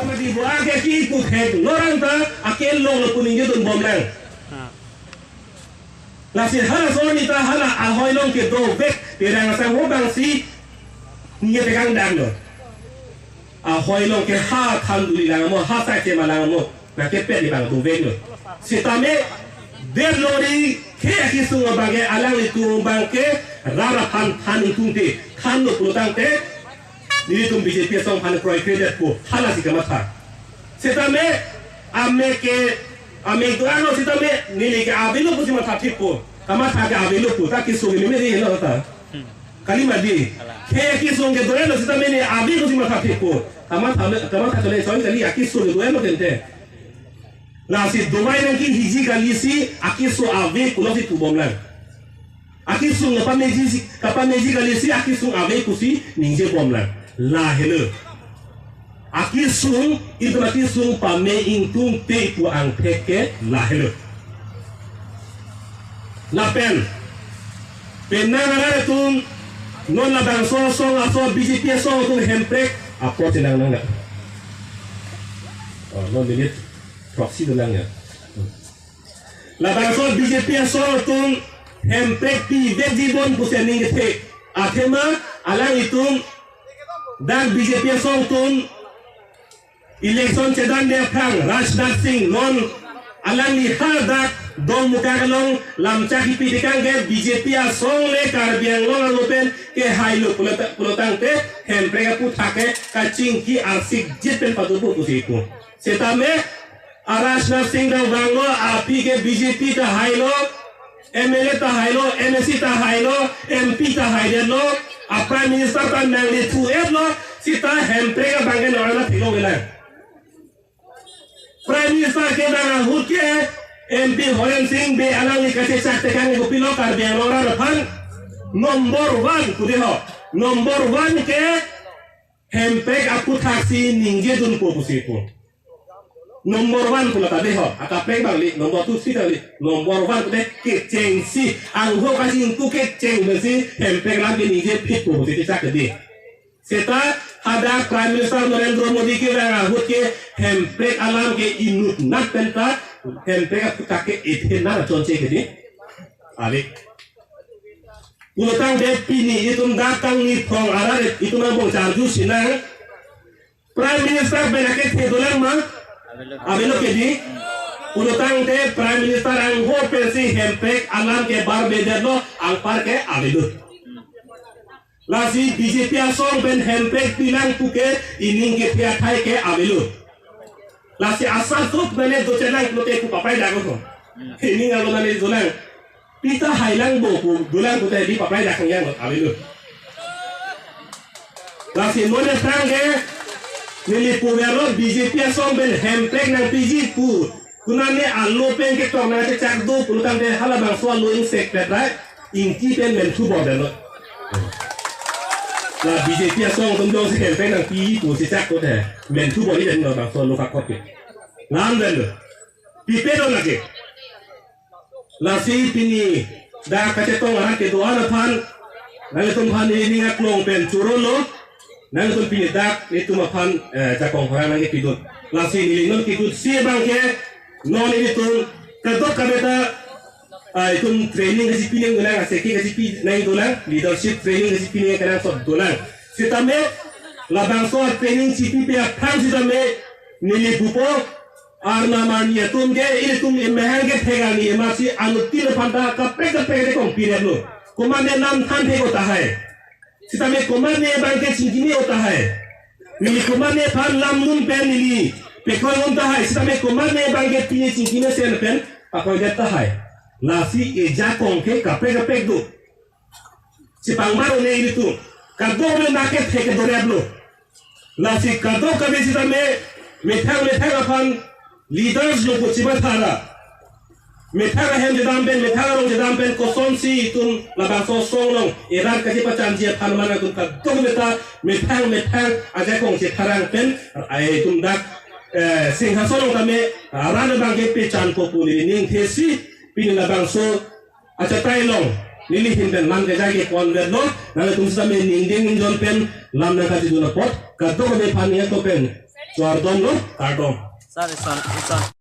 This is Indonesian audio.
Mati buat ki kuthek lorang ta akel long lepuning judun bomlang. Nasi hala soni ta hala ahoy long ke do vek tirang sang hobang si niye tegang dan lo. Ahoy long ke ha thanduli lang mo ha sai te malang mo na ke pe di bang do vek lo. Sitame der lori ke akisu ngabage alang itu bangke rara pan itunte kan lo pulutang te ini tuh BJP song pan proyek itu hala sih kemat. Sitame ame itu ano sitame nili ke abilo pun cuma tapi pun kemat ke abilo pun tak kisung ini meri lo ta kalimat di ke kisung ke doa lo sitame ni abilo cuma tapi pun kemat kalau soalnya kali akisung itu ano tente nasi domai nanti hiji kali si akisu abe kulo si tubom lang akisung kapan meji kali si akisung abe kusi ninje bom lang lahir akisung itu akisung pame intung te ku ang teke lahir lapen penangan tung non la bang song aso BJP song tung hemprek apa cenang nang oh non minit proxy dolang ya la bang song BJP song tung hemprek pi vejibon pusening te atema alang itung dan BJP song tun election cedan dia kang Rajnath Singh non alang ni hadak dong muka kalong lamca hipi dikang ke BJP song le karbiang long alupen ke hailo pulotang te hempreka putake kacing ki arsik jipen patupu pusiku setame Rajnath Singh da bango api ke BJP ta hailo MLA ta hailo MSC ta hailo MP ta hailo Prime Minister ta nang le tu lo sita hempreka bangen orang thilo gela Prime Minister ke dang hut ke MP Horen Singh be alang ni kate chak tekang go pilo kar be orang rapan number 1 kude ho number 1 ke hemprek aku taksi ningje dun po pusiku number 1 kula tade ho akapek bangli number 2 sita li number 1 kude ke cengsi angho kasing ku ke ceng besi hemprek lagi ningje pit po pusiku chak de seta ada Prime Minister Narendra Modi ke hut ke hemprek alam ke inut nak penta hemprek aku take ethena chonche ke di alik ulutang de pini itu datang ni from arare itu na bong charju sinang Prime Minister benake thedolang ma abelo ke di ulutang de Prime Minister ang ho pensi hemprek alam ke bar bedelo ang par ke abelo lasi BJP asong ben hemprek pilang puke ining ke pia thai ke abelo lasi asal sut bene do chenang lote ku papai dago ko ining alo nani dolang pita hailang bo ku dolang ku di papai dakang yang abelo lasi mone sange nili puvero BJP asong ben hemprek nang PG pu kunane allo pen ke to na te chak do pulutang de hala bang so lo insect right inki pen men tu bo belo là BJP song tung jong se pe nang pi ku se chak ko the men thu bo ni den no bang so lo ka ko ke nam den pi pe do lage la si pini da ka te tong ran ke do ana phan nang tum phan ni ngak long pen churo lo nang tum pini dak ni tum phan ja kong phara nang ke pi do la si ni non ki ku si bang ke non ni tum ka do ka beta itu training kasi pining dolang, seki kasi pinang dolang, leadership training kasi pining kadang so dolang. Sitame labang so training CP pe apang sitame nili bupo arna mania tumge ini tum imehang ke thega ni emasi anutil phanda kapek de kong pire lo. Komande nam than the hota hai. Sitame komande bang ke chingini hota hai. Nili komande phan lam nun pen nili pekon hota hai. Sitame komande bang ke pine chingini sen pen akoy deta hai. Lasi eja kongke kapek do si pangbaru ne itu kado me nake theke doreblo lasi kado kabe sita methang apan leaders lo kuchiba thara methang hem jedam ben koson si itun labang sosong long eran kasi pacan dia panmana tun kado meta methang aja kong si tharang pen ai tum dak singhason kame arana bangke pecan populi ning thesi pini labang so acha tailong nili hindan man ke jage kon no nang tum sa me ning ding jon pen lam na ka ti duna pot ka to me phani to pen Suardom lo, kardom. Sir, it's on.